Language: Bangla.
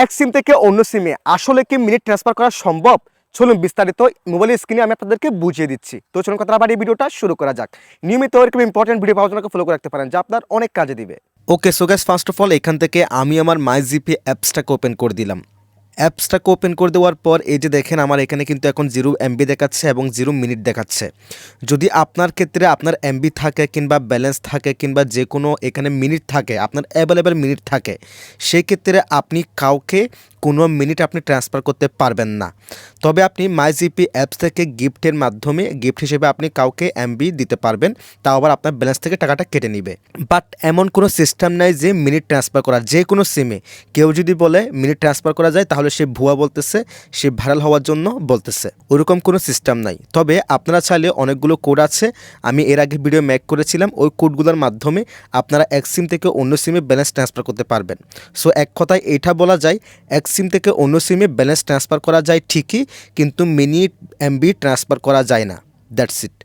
এক সিম থেকে অন্য সিমে আসলে কি মিনিট ট্রান্সফার করা সম্ভব? চলুন বিস্তারিত মোবাইলের স্ক্রিনে আমি আপনাদেরকে বুঝিয়ে দিচ্ছি। তো চলুন কথা আবার এই ভিডিওটা শুরু করা যাক। নিয়মিত এরকম ইম্পর্টেন্ট ভিডিও পাওয়ার জন্য ফলো করে রাখতে পারেন, যা আপনার অনেক কাজে দিবে। Okay so guys, first of all এখান থেকে আমি আমার মাইজিপি অ্যাপসটাকে ওপেন করে দিলাম। অ্যাপসটাকে ওপেন করে দেওয়ার পর এই যে দেখেন আমার এখানে কিন্তু এখন 0 MB দেখাচ্ছে এবং 0 মিনিট দেখাচ্ছে। যদি আপনার ক্ষেত্রে আপনার MB থাকে কিংবা ব্যালেন্স থাকে কিংবা যে কোনো এখানে মিনিট থাকে, আপনার অ্যাভেলেবেল মিনিট থাকে, সেই ক্ষেত্রে আপনি কাউকে কোনো মিনিট আপনি ট্রান্সফার করতে পারবেন না। তবে আপনি মাইজিপি অ্যাপস থেকে গিফটের মাধ্যমে গিফট হিসেবে আপনি কাউকে MB দিতে পারবেন, তাও আবার আপনার ব্যালেন্স থেকে টাকাটা কেটে নেবে। বাট এমন কোনো সিস্টেম নাই যে মিনিট ট্রান্সফার করা। যে কোনো সিমে কেউ যদি বলে মিনিট ট্রান্সফার করা যায়, তাহলে সে ভুয়া বলতেছে, সে ভাইরাল হওয়ার জন্য বলতেছে। ওরকম কোনো সিস্টেম নাই। তবে আপনারা চাইলে অনেকগুলো কোড আছে, আমি এর আগে ভিডিও মেক করেছিলাম, ওই কোডগুলোর মাধ্যমে আপনারা এক সিম থেকে অন্য সিমে ব্যালেন্স ট্রান্সফার করতে পারবেন। সো এক কথায় এটা বলা যায়, এক সিম থেকে অন্য সিমে ব্যালেন্স ট্রান্সফার করা যায় ঠিকই, কিন্তু মিনিট MB ট্রান্সফার করা যায় না। That's it.